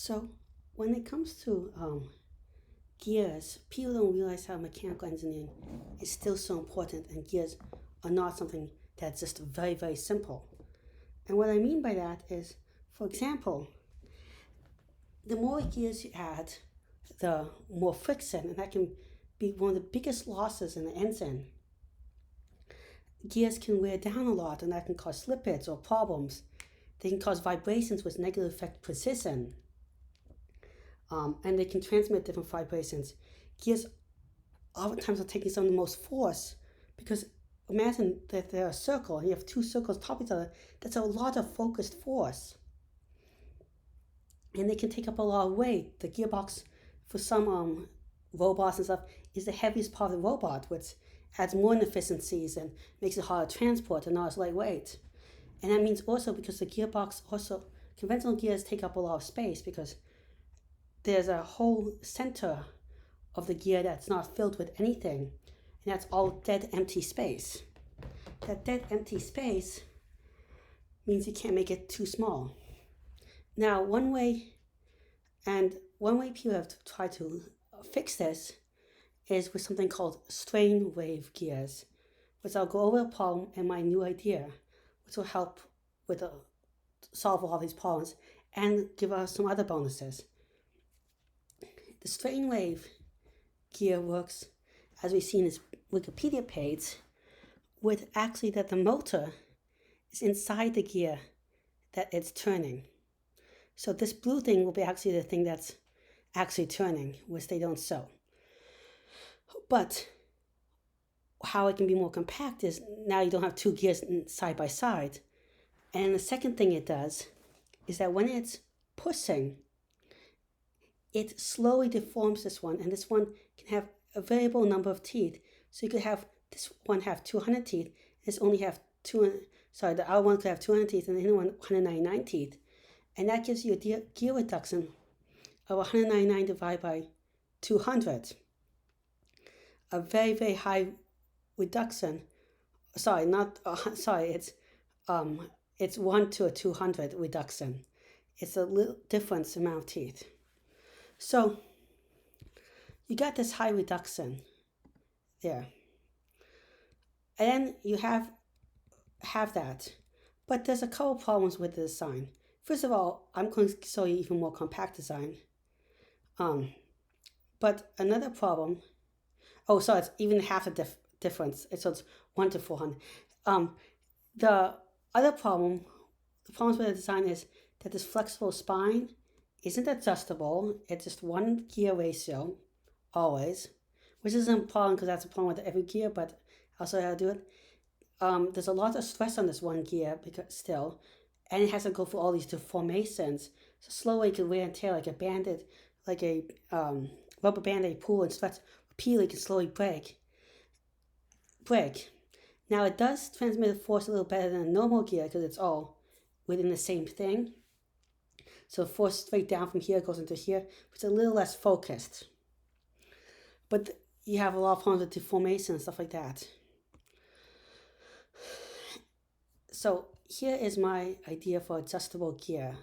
So when it comes to gears, people don't realize how mechanical engineering is still so important, and gears are not something that's just very, very simple. And what I mean by that is, for example, the more gears you add, the more friction, and that can be one of the biggest losses in the engine. Gears can wear down a lot, and that can cause slippage or problems. They can cause vibrations which negatively affect precision, and they can transmit different vibrations. Gears oftentimes are taking some of the most force because imagine that they're a circle and you have two circles top each other. That's a lot of focused force, and they can take up a lot of weight. The gearbox for some robots and stuff is the heaviest part of the robot, which adds more inefficiencies and makes it harder to transport and not as lightweight. And that means also because the gearbox also, conventional gears take up a lot of space because there's a whole center of the gear that's not filled with anything, and that's all dead empty space. That dead empty space means you can't make it too small. Now, one way people have tried to fix this is with something called strain wave gears, which I'll go over the problem and my new idea, which will help with solve all these problems and give us some other bonuses. The strain wave gear works, as we see in this Wikipedia page, with actually that the motor is inside the gear that it's turning. So this blue thing will be actually the thing that's actually turning, which they don't show. But how it can be more compact is now you don't have two gears side by side. And the second thing it does is that when it's pushing, it slowly deforms this one, and this one can have a variable number of teeth. So you could have this one have 200 teeth, this only have the other one could have 200 teeth, and the other one 199 teeth. And that gives you a gear reduction of 199 divided by 200. A very, very high reduction. It's 1 to a 200 reduction. It's a little difference amount of teeth. So you got this high reduction there. And then you have that. But there's a couple problems with the design. First of all, I'm going to show you even more compact design. But another problem, it's even half the difference. So it's 1 to 400. The other problem, the problems with the design is that this flexible spine isn't adjustable. It's just one gear ratio, always, which isn't a problem because that's a problem with every gear, but I'll show you how to do it. There's a lot of stress on this one gear and it has to go through all these deformations. So slowly it can wear and tear like a bandit, like a rubber band they pull and stretch repeatedly can slowly break. Now it does transmit the force a little better than a normal gear because it's all within the same thing. So force straight down from here goes into here, which is a little less focused. But you have a lot of problems with deformation and stuff like that. So here is my idea for adjustable gear.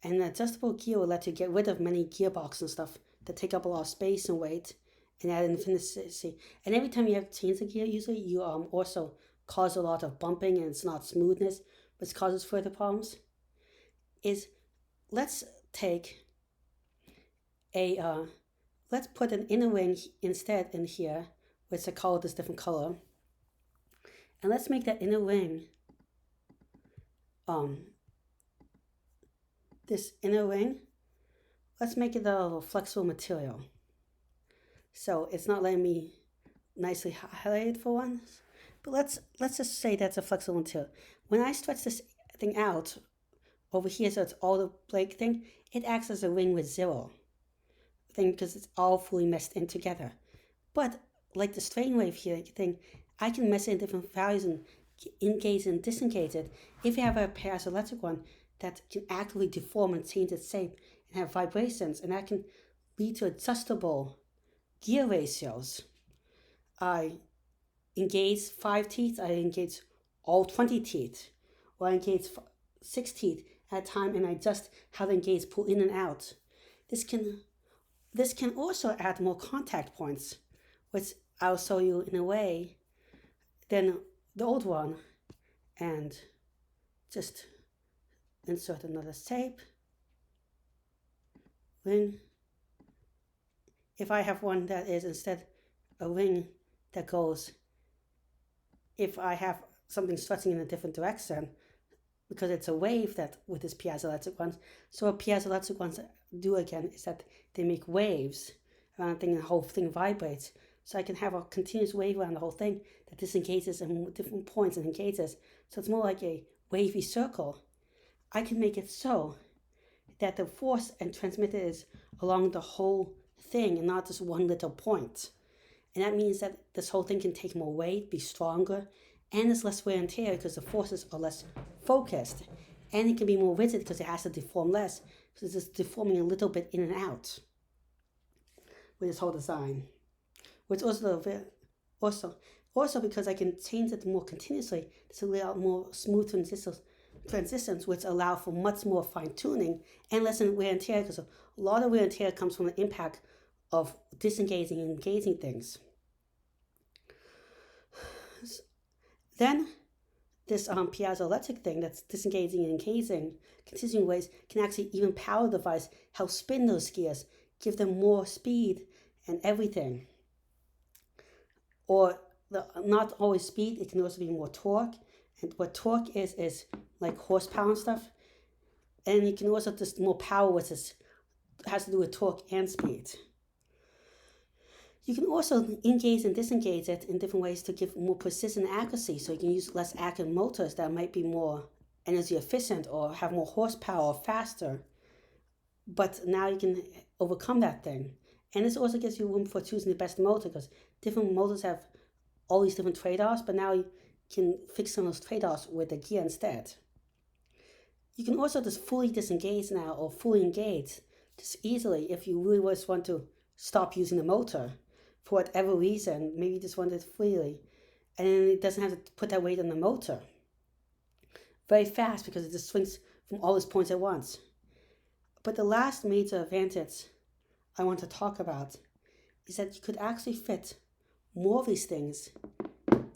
And an adjustable gear will let you get rid of many gearboxes and stuff that take up a lot of space and weight and add efficiency. And every time you have to change the gear, usually you also cause a lot of bumping and it's not smoothness, which causes further problems. Let's put an inner ring instead in here, which I call this different color. And let's make that inner ring, let's make it a flexible material. So it's not letting me nicely highlight it for once, but let's just say that's a flexible material. When I stretch this thing out over here, so it's all the Blake thing, it acts as a ring with zero thing because it's all fully meshed in together. But like the strain wave here thing, I can mesh in different values and engage and disengage it. If you have a piezoelectric one that can actively deform and change its shape and have vibrations, and that can lead to adjustable gear ratios. I engage 5 teeth, I engage all 20 teeth, or I engage 6 teeth at a time and I adjust how the engage pull in and out. This can also add more contact points, which I'll show you in a way than the old one. And just insert another shape, ring. If I have one that is instead a ring that goes, if I have something stretching in a different direction, because it's a wave that with this piezoelectric ones. So what piezoelectric ones do again is that they make waves around the thing and the whole thing vibrates. So I can have a continuous wave around the whole thing that disengages in different points and engages. So it's more like a wavy circle. I can make it so that the force and transmitted is along the whole thing and not just one little point. And that means that this whole thing can take more weight, be stronger, and there's less wear and tear because the forces are less focused. And it can be more rigid because it has to deform less, because it's just deforming a little bit in and out with this whole design. Which also because I can change it more continuously to allow more smooth transitions, which allow for much more fine-tuning and less wear and tear, because a lot of wear and tear comes from the impact of disengaging and engaging things. Then this piezoelectric thing that's disengaging and engaging continuing ways can actually even power the device, help spin those gears, give them more speed and everything. Or not always speed, it can also be more torque. And what torque is like horsepower and stuff. And you can also just more power, which has to do with torque and speed. You can also engage and disengage it in different ways to give more precision and accuracy. So you can use less accurate motors that might be more energy efficient or have more horsepower or faster. But now you can overcome that thing. And this also gives you room for choosing the best motor, because different motors have all these different trade-offs, but now you can fix some of those trade-offs with the gear instead. You can also just fully disengage now or fully engage just easily if you really just want to stop using the motor for whatever reason. Maybe you just want it freely, and then it doesn't have to put that weight on the motor. Very fast because it just swings from all those points at once. But the last major advantage I want to talk about is that you could actually fit more of these things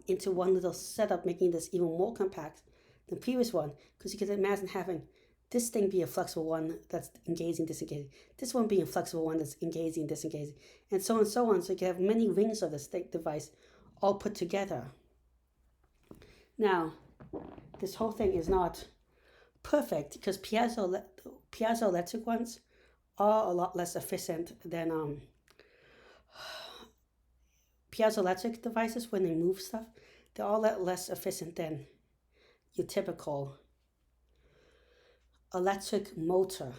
into one little setup, making this even more compact than the previous one, because you could imagine having this thing be a flexible one that's engaging, disengaging, this one being a flexible one that's engaging, disengaging, and so on and so on. So you can have many rings of this device all put together. Now, this whole thing is not perfect because piezoelectric ones are a lot less efficient than piezoelectric devices. When they move stuff, they're all a lot less efficient than your typical electric motor.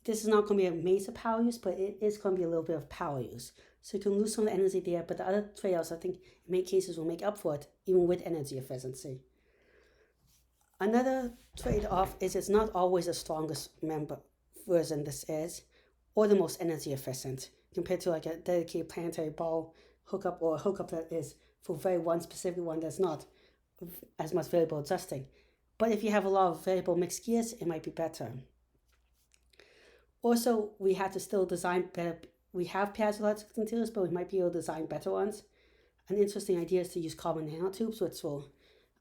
This is not going to be a major power use, but it is going to be a little bit of power use. So you can lose some of the energy there, but the other trade-offs, I think, in many cases will make up for it, even with energy efficiency. Another trade-off is it's not always the strongest version this is, or the most energy efficient, compared to like a dedicated planetary ball hookup, or a hookup that is for very one specific one that's not as much variable adjusting. But if you have a lot of variable mixed gears, it might be better. Also, we have to still design better. We have piezoelectric materials, but we might be able to design better ones. An interesting idea is to use carbon nanotubes, which will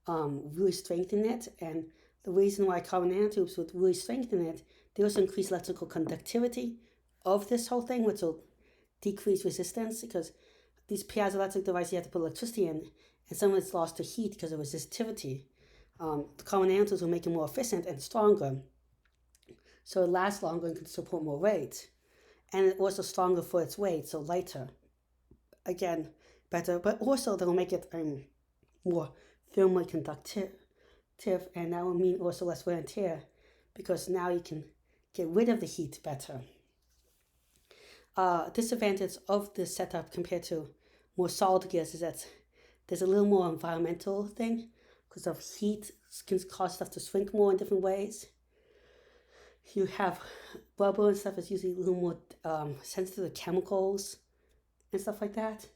really strengthen it. And the reason why carbon nanotubes would really strengthen it, they also increase electrical conductivity of this whole thing, which will decrease resistance, because these piezoelectric devices, you have to put electricity in, and some of it's lost to heat because of resistivity. The carbon nanotubes will make it more efficient and stronger, so it lasts longer and can support more weight. And it's also stronger for its weight, so lighter. Again, better, but also they'll make it more thermally conductive, and that will mean also less wear and tear, because now you can get rid of the heat better. Disadvantage of this setup compared to more solid gears is that there's a little more environmental thing, because of heat can cause stuff to shrink more in different ways. You have rubber and stuff is usually a little more sensitive to chemicals and stuff like that,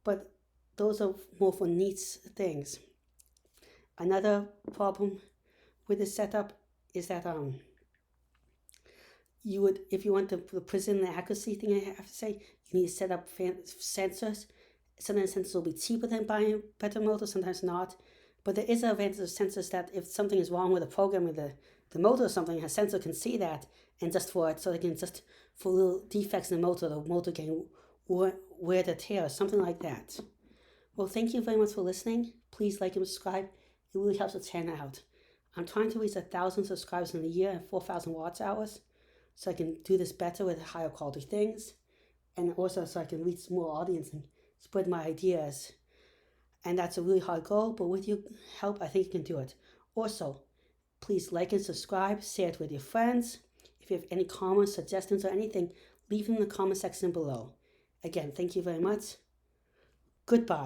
but those are more for niche things. Another problem with this setup is that you would, if you want the precision and accuracy thing, I have to say, you need to set up sensors. Sometimes sensors will be cheaper than buying a better motor, sometimes not. But there is an advantage of sensors that if something is wrong with the program with the motor or something, a sensor can see that and just for it, so they can just, for little defects in the motor can wear the tear, something like that. Well, thank you very much for listening. Please like and subscribe. It really helps the channel out. I'm trying to reach 1,000 subscribers in a year and 4,000 watch hours, so I can do this better with higher quality things, and also so I can reach more audience and spread my ideas. And that's a really hard goal, but with your help, I think you can do it. Also, please like and subscribe, share it with your friends. If you have any comments, suggestions, or anything, leave them in the comment section below. Again, thank you very much. Goodbye.